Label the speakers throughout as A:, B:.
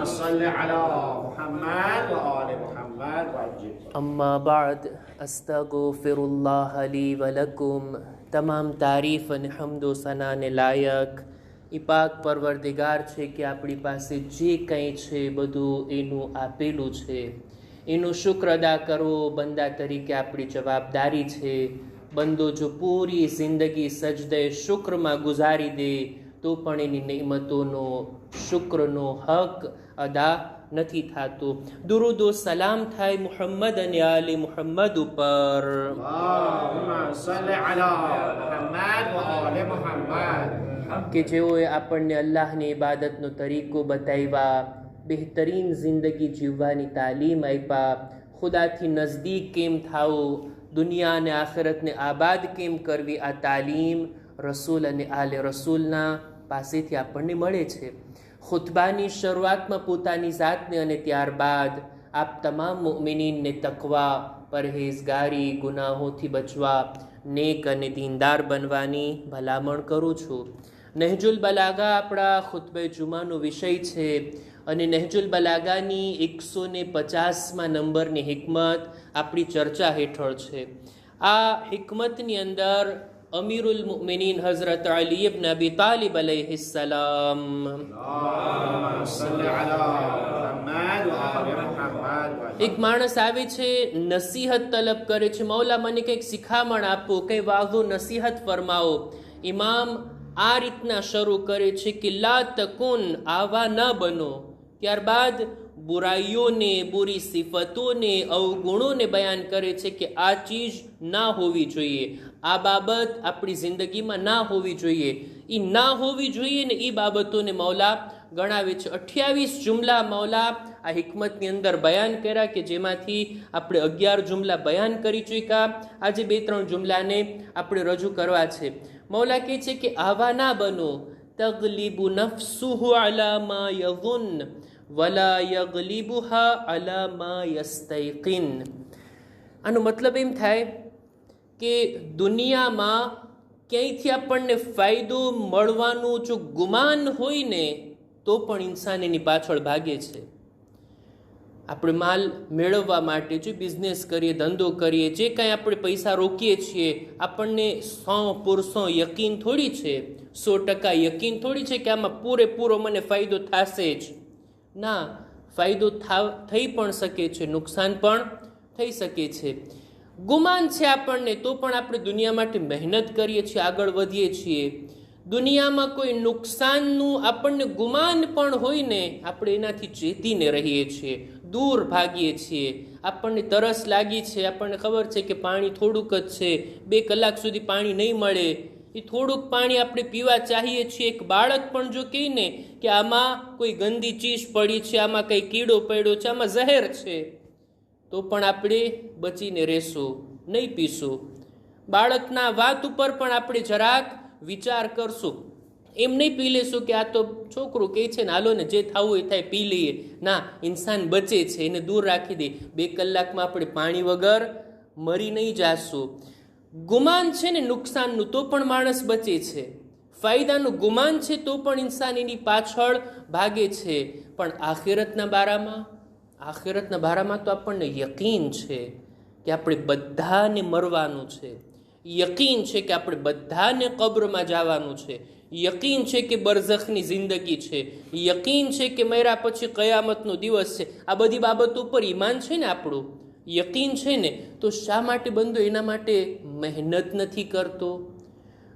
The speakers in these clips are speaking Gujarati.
A: صل على محمد وآل محمد وعجل.
B: अम्मा बाद अस्तगफिरुल्लाह ली वलकुम. તમામ તારીફ અને હમદો સનાને લાયક એ પાક પરવરદિગાર છે કે આપણી પાસે જે કંઈ છે બધું એનું આપેલું છે. એનું શુક્ર અદા કરવો બંદા તરીકે આપણી જવાબદારી છે. બંદો જો પૂરી જિંદગી સજદે શુક્રમાં ગુજારી દે તો પણ એની નિમતોનો શુક્રનો હક અદા નથી થતો. દુરૂદો સલામ થાય મુહમ્મદ અને આલે મુહમ્મદ ઉપર. કે જેઓએ આપણને અલ્લાહની ઇબાદતનો તરીકો બતાવ્યા, બહેતરીન જિંદગી જીવવાની તાલીમ આપ્યા, ખુદાથી નજદીક કેમ થાવું, દુનિયા અને આખિરતને આબાદ કેમ કરવી, આ તાલીમ રસૂલ અને આલે રસૂલના પાસેથી આપણને મળે છે. ખુતબાની શરૂઆતમાં પોતાની જાતને અને ત્યારબાદ આપ તમામ મુઅમિનીનને તકવા, પરહેઝગારી, ગુનાહોથી બચવા, નેક અને દીનદાર બનવાની ભલામણ કરું છું. નહેજુલ બલાગા આપણા ખુતબે જુમાનો વિષય છે અને નહેજુલ બલાગાની 150મા નંબરની હિકમત આપણી ચર્ચા હેઠળ છે. આ હિકમતની અંદર અમીરુલ મુમિનીન હઝરત અલી ઇબ્ન અબી તાલિબ અલૈહિસ્સલામ એક માણસ આવે છે, નસીહત તલબ કરે છે, મૌલા મને કંઈક શિખામણ આપો, કંઈ વાઝો નસીહત ફરમાવો. ઇમામ આ રીતના શરૂ કરે છે કે લા તકુન, આવા ન બનો. ત્યારબાદ બુરાઈઓને, બુરી સિફતોને, અવગુણોને બયાન કરે છે કે આ ચીજ ના હોવી જોઈએ, આ બાબત આપણી જિંદગીમાં ના હોવી જોઈએ. એ ના હોવી જોઈએ ને એ બાબતોને મૌલા ગણાવે છે. 28 જુમલા મૌલા આ હિકમતની અંદર બયાન કર્યા કે જેમાંથી આપણે 11 જુમલા બયાન કરી ચૂક્યા. આજે 2-3 જુમલાને આપણે રજૂ કરવા છે. મૌલા કહે છે કે આવા ના બનો. તગલીબુ નફ્સુહુ અલા મા યઝુન વલા યગલીબુહા અલા મા યસ્તયકિન. આનો મતલબ એમ થાય કે દુનિયામાં ક્યાંયથી આપણને ફાયદો મળવાનું જો ગુમાન હોય ને તો પણ ઇન્સાન એની પાછળ ભાગે છે. આપણે માલ મેળવવા માટે જો બિઝનેસ કરીએ, ધંધો કરીએ, જે કાંઈ આપણે પૈસા રોકીએ છીએ, આપણને 100% યકીન થોડી છે, 100% યકીન થોડી છે કે આમાં પૂરેપૂરો મને ફાયદો થશે જ. ના, ફાયદો થઈ પણ શકે છે, નુકસાન પણ થઈ શકે છે. ગુમાન છે આપણને તો પણ આપણે દુનિયા માટે મહેનત કરીએ છીએ, આગળ વધીએ છીએ. દુનિયામાં કોઈ નુકસાનનું આપણને ગુમાન પણ હોય ને આપણે એનાથી ચેતીને રહીએ છીએ, દૂર ભાગીએ છીએ. આપણને તરસ લાગી છે, આપણને ખબર છે કે પાણી થોડુંક જ છે, 2 કલાક સુધી પાણી નહીં મળે, એ થોડુંક પાણી આપણે પીવા ચાહીએ છીએ. એક બાળક પણ જો કહે ને કે આમાં કોઈ ગંદી ચીજ પડી છે, આમાં કંઈ કીડો પડ્યો છે, આમાં ઝહેર છે, તો પણ આપણે બચીને રહેશું, નહીં પીશું. બાળકના વાત ઉપર પણ આપણે જરાક વિચાર કરશું. એમ નહીં પી લેશું કે આ તો છોકરું કહે છે ને હાલો ને જે થવું એ થાય પી લઈએ. ના, ઇન્સાન બચે છે, એને દૂર રાખી દે. 2 કલાકમાં આપણે પાણી વગર મરી નહીં જાશું. ગુમાન છે ને નુકસાનનું તો પણ માણસ બચે છે, ફાયદાનું ગુમાન છે તો પણ ઇન્સાન એની પાછળ ભાગે છે. પણ આખિરતના બારામાં તો આપણને યકીન છે કે આપણે બધાને મરવાનું છે, યકીન છે કે આપણે બધાને કબ્રમાં જવાનું છે, યકીન છે કે બરઝખની જિંદગી છે, યકીન છે કે મર્યા પછી કયામતનો દિવસ છે. આ બધી બાબતો પર ઈમાન છે ને, આપણું યકીન છે ને, તો શા માટે બંધો એના માટે મહેનત નથી કરતો?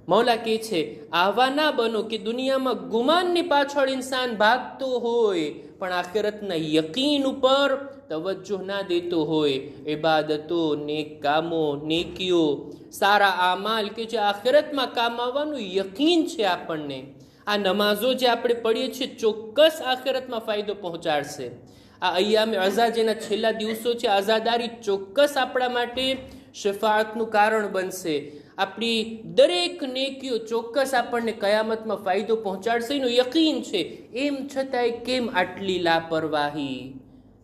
B: મૌલા કહે છે આવા ના બનો કે દુનિયામાં ગુમાનની પાછળ ઇન્સાન ભાગતો હોય પણ આખિરતના યકીન ઉપર તવજ્જો ના દેતો હોય. ઇબાદતો, નેક કામો, નેકીઓ, સારા આમાલ કે જે આખિરતમાં કામ આવવાનું યકીન છે આપણને. આ નમાઝો જે આપણે પઢીએ છીએ ચોક્કસ આખિરતમાં ફાયદો પહોંચાડશે. આ અય્યામે અઝા જેના છેલ્લા દિવસો છે, આઝાદારી ચોક્કસ આપણા માટે શફાઅતનું કારણ બનશે. આપણી દરેક નેકીઓ ચોક્કસ આપણને કયામતમાં ફાયદો પહોંચાડશે એનું યકીન છે. એમ છતાંય કેમ આટલી લાપરવાહી,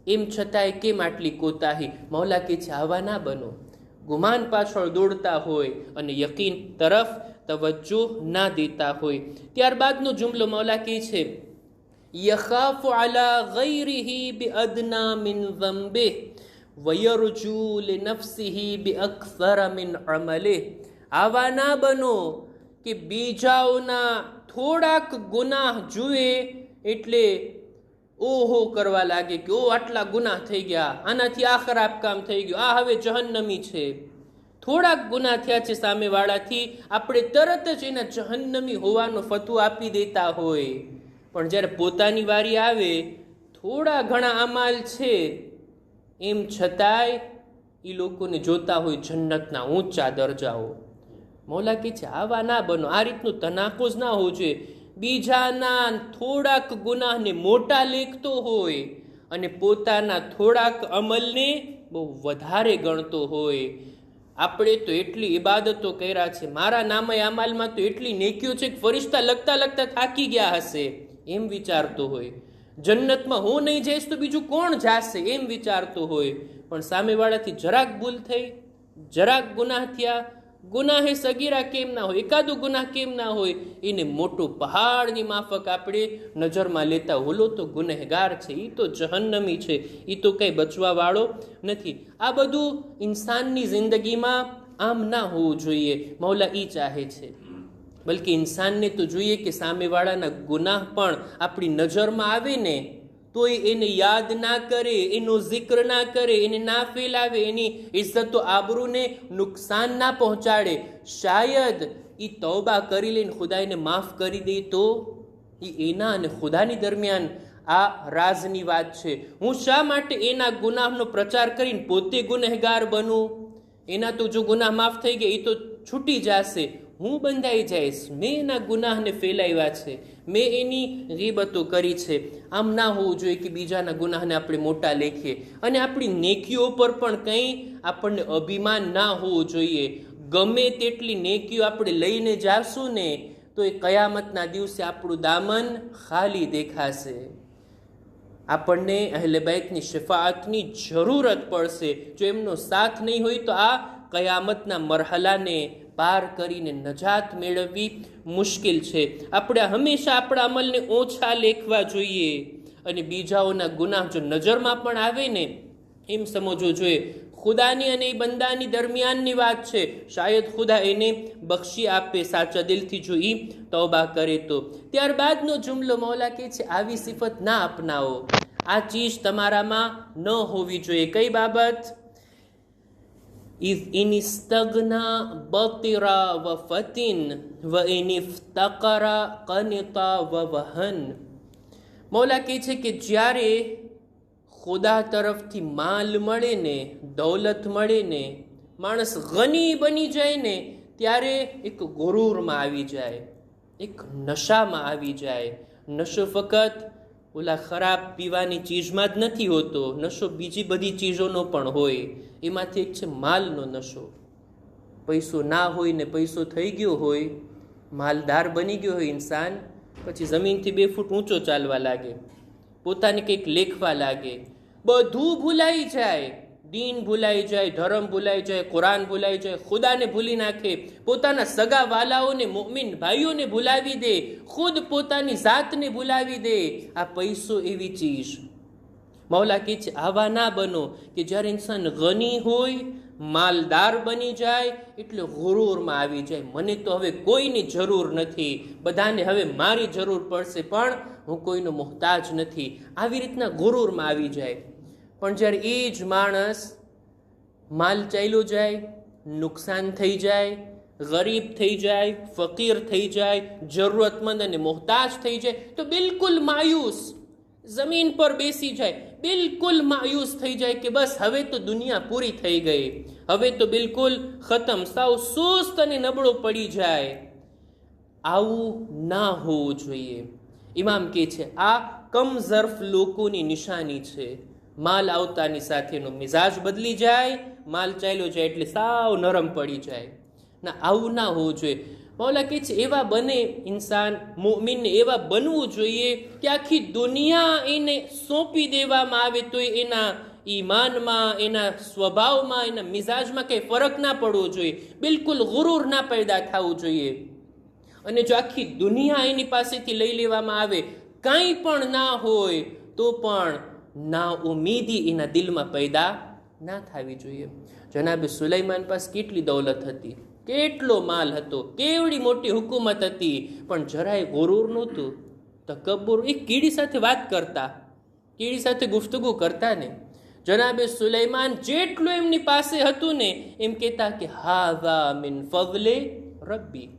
B: એમ છતાંય કેમ આટલી કોતાહી? મૌલા કહે છે આવા ના બનો. ગુમાન પાછળ દોડતા હોય અને યકીન તરફ તવજ્જો ના દેતા હોય. ત્યારબાદનો જુમલો મૌલા કહે છે યખાફુ અલા ગૈરિહી બિઅદના મિન ઝંબિહ વયરજુ લિનફસિહી બિઅક્સર મિન અમલિહ. આવા ના બનો કે બીજાઓના થોડાક ગુનાહ જુએ એટલે ઓહો કરવા લાગે કે ઓ આટલા ગુનાહ થઈ ગયા, આનાથી આ ખરાબ કામ થઈ ગયું, આ હવે જહન્નમી છે. થોડાક ગુનાહ થયા છે સામેવાળાથી, આપણે તરત જ એના જહન્નમી હોવાનો ફતવો આપી દેતા હોય. પણ જ્યારે પોતાની વારી આવે, થોડા ઘણા અમાલ છે, એમ છતાંય એ લોકોને જોતા હોય જન્નતના ઊંચા દરજાઓ. મૌલા કહે છે આવા ના બનો, આ રીતનું તનાકુસ ના હોવું જોઈએ. બીજાના થોડાક ગુનાહને મોટા લેખતો હોય અને પોતાના થોડાક અમલને બહુ વધારે ગણતો હોય. આપણે તો એટલી ઇબાદતો કર્યા છે, મારા નામે અમલમાં તો એટલી નેકીઓ છે કે ફરિશ્તા લખતા લખતા થાકી ગયા હશે, એમ વિચારતો હોય. જન્નતમાં હું નહીં જઈશ તો બીજું કોણ જાશે, એમ વિચારતો હોય. પણ સામેવાળાથી જરાક ભૂલ થઈ, જરાક ગુનાહ થયા, ગુનાહે સગીરા કેમ ના હોય, એકાદું ગુનાહ કેમ ના હોય, એને મોટું પહાડની માફક આપણે નજરમાં લેતા, ઓલો તો ગુનેહગાર છે, એ તો જહન્નમી છે, એ તો કંઈ બચવા વાળો નથી. આ બધું ઇન્સાનની જિંદગીમાં આમ ના હોવું જોઈએ. મૌલા ઈ ચાહે છે. બલકે ઇન્સાનને તો જોઈએ કે સામેવાળાના ગુનાહ પણ આપણી નજરમાં આવે ને તોય એને યાદ ના કરે, એનો જિક્ર ના કરે, એને ના ફેલાવે, એની ઇજ્જતો આબરૂને નુકસાન ના પહોંચાડે. શાયદ એ તૌબા કરી લઈને ખુદાઈને માફ કરી દે તો એ એના અને ખુદાની દરમિયાન આ રાજની વાત છે. હું શા માટે એના ગુનાહનો પ્રચાર કરીને પોતે ગુનેહગાર બનું? એના તો જો ગુનાહ માફ થઈ ગયા એ તો છૂટી જશે, હું બંધાઈ જઈશ. મેં એના ગુનાહને ફેલાવ્યા છે, મેં એની ગીબતો કરી છે. આમ ના હોવું જોઈએ કે બીજાના ગુનાહને આપણે મોટા લેખીએ. અને આપણી નેકીઓ પર પણ કંઈ આપણને અભિમાન ના હોવું જોઈએ. ગમે તેટલી નેકીઓ આપણે લઈને જાશું ને તો એ કયામતના દિવસે આપણું દામન ખાલી દેખાશે. આપણને અહેલે બૈતની શફાઅતની જરૂરત પડશે. જો એમનો સાથ નહીં હોય તો આ કયામતના મરહલાને પાર કરીને નજાત મેળવવી મુશ્કેલ છે. આપણે હંમેશા આપણા અમલને ઓછા લેખવા જોઈએ. અને બીજાઓના ગુનાહ જો નજરમાં પણ આવે ને એમ સમજવું જોઈએ ખુદાની અને એ બંદાની દરમિયાનની વાત છે. શાયદ ખુદા એને બક્ષી આપે સાચા દિલથી જો એ તૌબા કરે તો. ત્યારબાદનો જુમલો મૌલા કહે છે આવી સિફત ના અપનાવો, આ ચીજ તમારામાં ન હોવી જોઈએ. કઈ બાબત? ઇન ઇસ્તગના બતિરા વ ફતિન વ ઇન ઇફ્તકરા કનિતા વ વહન. મૌલા કહે છે કે જ્યારે ખુદા તરફથી માલ મળે ને, દૌલત મળે ને, માણસ ગની બની જાય ને ત્યારે એક ગુરૂરમાં આવી જાય, એક નશામાં આવી જાય. નશો ફક્ત ઓલા ખરાબ પીવાની ચીજમાં જ નથી હોતો, નશો બીજી બધી ચીજોનો પણ હોય. એમાંથી એક છે માલનો નશો. પૈસો ના હોય ને પૈસો થઈ ગયો હોય, માલદાર બની ગયો હોય ઇન્સાન, પછી જમીનથી 2 ફૂટ ઊંચો ચાલવા લાગે, પોતાને કંઈક લેખવા લાગે, બધું ભૂલાઈ જાય. દીન ભૂલાઈ જાય, ધર્મ ભૂલાઈ જાય, કુરાન ભૂલાઈ જાય, ખુદાને ભૂલી નાખે, પોતાના સગા વાલાઓને મોમિન ભાઈઓને ભૂલાવી દે, ખુદ પોતાની જાતને ભૂલાવી દે. આ પૈસો એવી ચીજ. મૌલા કહે છે આવા ના બનો કે જ્યારે ઇન્સાન ગની હોય, માલદાર બની જાય એટલે ગુરૂરમાં આવી જાય. મને તો હવે કોઈની જરૂર નથી, બધાને હવે મારી જરૂર પડશે, પણ હું કોઈનો મોહતાજ નથી. આવી રીતના ગુરૂરમાં આવી જાય. પણ જ્યારે એ જ માણસ માલ ચાલ્યો જાય, નુકસાન થઈ જાય, ગરીબ થઈ જાય, ફકીર થઈ જાય, જરૂરતમંદ અને મોહતાજ થઈ જાય તો બિલકુલ માયુસ જમીન પર બેસી જાય, બિલકુલ માયુસ થઈ જાય કે બસ હવે તો દુનિયા પૂરી થઈ ગઈ, હવે તો બિલકુલ ખતમ, સાવ સુસ્ત અને નબળો પડી જાય. આવું ના હોવું જોઈએ. ઇમામ કહે છે આ કમઝર્ફ લોકોની નિશાની છે. માલ આવતાની સાથેનો મિજાજ બદલી જાય, માલ ચાલ્યો જાય એટલે સાવ નરમ પડી જાય. ના, આવું ના હોવું જોઈએ. મૌલા કહે છે એવા બને ઇન્સાન, મુમિનને એવા બનવું જોઈએ કે આખી દુનિયા એને સોંપી દેવામાં આવે તો એના ઈમાનમાં, એના સ્વભાવમાં, એના મિજાજમાં કંઈ ફરક ના પડવો જોઈએ, બિલકુલ ગુરૂર ના પેદા થવું જોઈએ. અને જો આખી દુનિયા એની પાસેથી લઈ લેવામાં આવે કંઈ પણ ના હોય તો પણ ના ઉમીદી એના દિલમાં પેદા ના થવી જોઈએ. જનાબે સુલૈમાન પાસે કેટલી દૌલત હતી, કેટલો માલ હતો, કેવડી મોટી હુકુમત હતી, પણ જરાય ગુરૂર નહોતું, તકબ્બુર. એક કીડી સાથે વાત કરતા, કીડી સાથે ગુફ્તગુ કરતા ને. જનાબે સુલૈમાન જેટલું એમની પાસે હતું ને એમ કહેતા કે હાઝા મિન ફઝલે રબ્બી.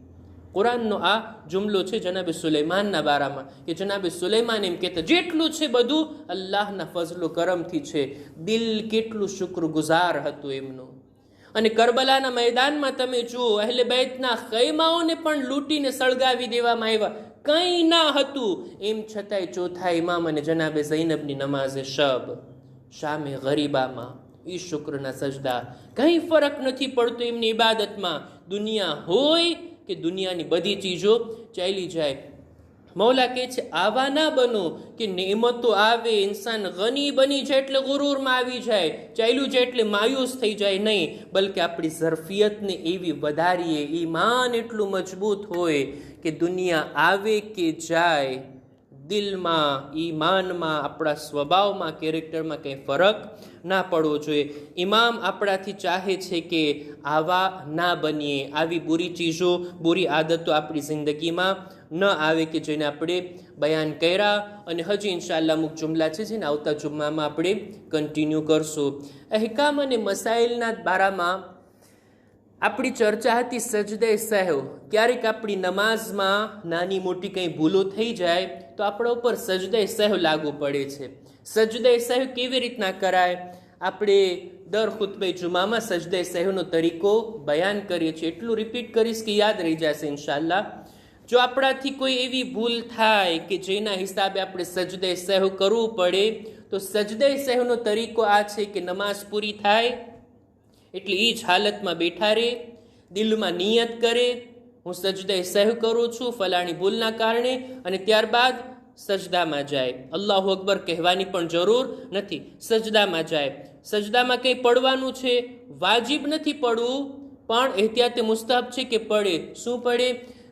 B: કુરાનનો આ જુમલો છે જનાબે સુલૈમાનના બારામાં, કે જનાબે સુલૈમાન એમ કહેતા જેટલું છે બધું અલ્લાહના ફઝલો કરમથી છે. દિલ કેટલું શુક્રગુજાર હતું એમનું. અને કરબલાના મેદાનમાં તમે જુઓ, અહેલે બૈતના ખૈમાઓને પણ લૂંટીને સળગાવી દેવામાં આવ્યા, કંઈ ના હતું. એમ છતાંય ચોથા ઇમામ અને જનાબે ઝૈનબની નમાઝે શબ શામે ગરીબામાં ઈ શુક્રના સજદા, કંઈ ફરક નથી પડતો એમની ઇબાદતમાં. દુનિયા હોય કે દુનિયાની બધી ચીજો ચાલી જાય. મૌલા કહે છે આવા ના બનો કે નેમતો આવે, ઇન્સાન ગની બની જાય એટલે ગુરૂરમાં આવી જાય, ચાલ્યું જાય એટલે માયુસ થઈ જાય. નહીં, બલકે આપણી ઝરફિયતને એવી વધારીએ, ઈમાન એટલું મજબૂત હોય કે દુનિયા આવે કે જાય, દિલમાં, ઈમાનમાં, આપણા સ્વભાવમાં, કેરેક્ટરમાં કંઈ ફરક ના પડવો જોઈએ. ઇમામ આપણાથી ચાહે છે કે આવા ના બનીએ, આવી બુરી ચીજો, બુરી આદતો આપણી જિંદગીમાં ન આવે કે જેને આપણે બયાન કર્યા. અને હજી ઇન્શાઅલ્લાહ અમુક જુમલા છે જેને આવતા જુમ્મામાં આપણે કન્ટિન્યુ કરશું. અહેકામ અને મસાઇલના બારામાં આપણી ચર્ચા હતી સજદે સહેવ. ક્યારેક આપણી નમાઝમાં નાની મોટી કંઈ ભૂલો થઈ જાય તો આપણા ઉપર સજદે સહેવ લાગુ પડે છે. સજદે સહેવ કેવી રીતના કરાય? આપણે દર ખુતબે જુમામાં સજદે સહેવનો તરીકો બયાન કરીએ છીએ. એટલું રિપીટ કરીશ કે યાદ રહી જશે ઇન્શાઅલ્લાહ. જો આપણાથી કોઈ એવી ભૂલ થાય કે જેના હિસાબે આપણે સજદે સહેવ કરવું પડે તો સજદે સહેવનો તરીકો આ છે કે નમાઝ પૂરી થાય એટલે એ જ હાલતમાં બેઠા રહે, દિલમાં નિયત કરે હું સજદે સહેવ કરું છું ફલાણી ભૂલના કારણે, અને ત્યારબાદ સજદામાં જાય. અલ્લાહુ અકબર કહેવાની પણ જરૂર નથી, સજદામાં જાય. સજદામાં કંઈ પડવાનું છે, વાજિબ નથી પડવું, પણ એહતિયાતે મુસ્તહબ છે કે પડે. શું પડે?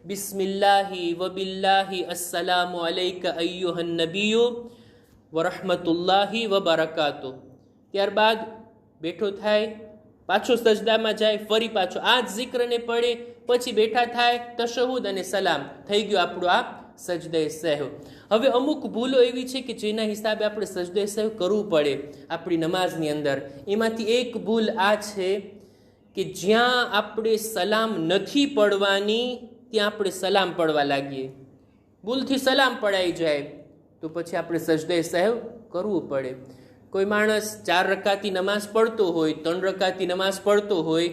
B: બિસ્મિલ્લાહી વબિલ્લાહી અસ્સલામુ અલૈકા અય્યુહન નબીયુ વરહમતુલ્લાહી વબરકાતુ. ત્યારબાદ બેઠો થાય, પાછો સજદામાં જાય, ફરી પાછો આ જ zikરને પડે, પછી બેઠા થાય, તશહુદ અને સલામ. થઈ ગયું આપણું આ સજદે સહેવ. હવે અમુક ભૂલો એવી છે કે જેના હિસાબે આપણે સજદે સહેવ કરવું પડે આપણી નમાઝની અંદર. એમાંથી એક ભૂલ આ છે કે જ્યાં આપણે સલામ નથી પડવાની ત્યાં આપણે સલામ પડવા લાગીએ. ભૂલથી સલામ પડાઈ જાય તો પછી આપણે સજદે સહેવ કરવું પડે. કોઈ માણસ 4 રકાતી નમાઝ પડતો હોય, 3 રકાતી નમાઝ પડતો હોય,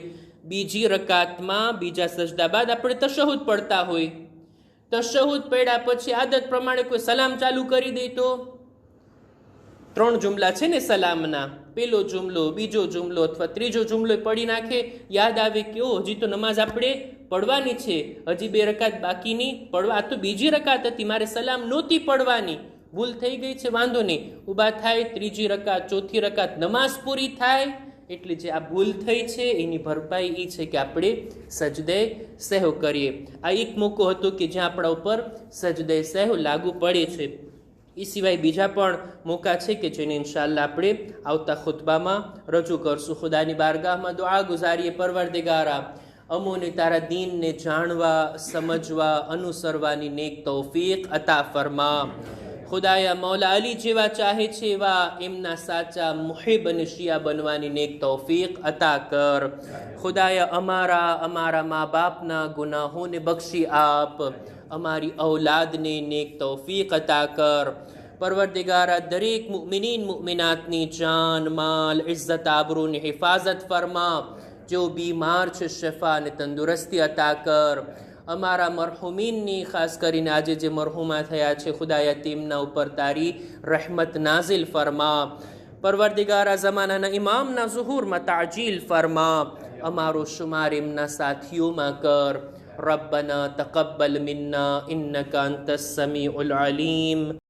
B: બીજી રકાતમાં બીજા સજદા બાદ આપણે તશહુદ પડતા હોય, તશહુદ પડ્યા પછી આદત પ્રમાણે કોઈ સલામ ચાલુ કરી દે તો 3 જુમલા છે ને સલામના, પેલો જુમલો, બીજો જુમલો અથવા ત્રીજો જુમલો પડી નાખે, યાદ આવે કે ઓ હજી તો નમાઝ આપણે પડવાની છે, હજી 2 રકાત બાકીની પડવા, આ તો બીજી રકાત હતી, મારે સલામ નહોતી પડવાની, ભૂલ થઈ ગઈ છે, વાંધો નહીં. ઊભા થાય, ત્રીજી રકાત, ચોથી રકાત, નમાઝ પૂરી થાય એટલે જે આ ભૂલ થઈ છે એની ભરપાઈ એ છે કે આપણે સજદે સહેવ કરીએ. આ એક મોકો હતો કે જ્યાં આપણા ઉપર સજદે સહેવ લાગુ પડે છે. એ સિવાય બીજા પણ મોકા છે કે જેને ઇન્શાઅલ્લાહ આપણે આવતા ખુતબામાં રજૂ કરશું. ખુદાની બારગાહમાં દુઆ ગુજારીએ, પરવરદિગારા અમોને તારા દીનને જાણવા, સમજવા, અનુસરવાની નેક તૌફીક અતા ફરમા. ખુદાયા મૌલા અલી જેવા ચાહે છે એવા એમના સાચા મુહિબ અને શિયા બનવાની નેક તૌફીક અતા કર. ખુદાયા અમારા મા બાપના ગુનાહોને બક્ષી આપ, અમારી ઔલાદને નેક તૌફીક અતા કર. પરવરદિગારા દરેક મુમિનીન મુમિનાતની જાન, માલ, ઇઝ્ઝત, આબરૂની હિફાજત ફરમા. જેઓ બીમાર છે શફા અને તંદુરસ્તી અતા કર. અમારા મરહુમીનની, ખાસ કરીને આજે જે મરહુમા થયા છે, ખુદાયા તેમના ઉપર તારી રહેમત નાઝિલ ફરમા. પરવરદિગારા ઝમાનાના ઇમામના ઝુહૂરમાં તાજીલ ફરમા. અમારો શુમાર એમના સાથીઓમાં કર. રબ્બના તકબ્બલ મિન્ના ઇન્નકા અંતસ સમીઉલ અલીમ.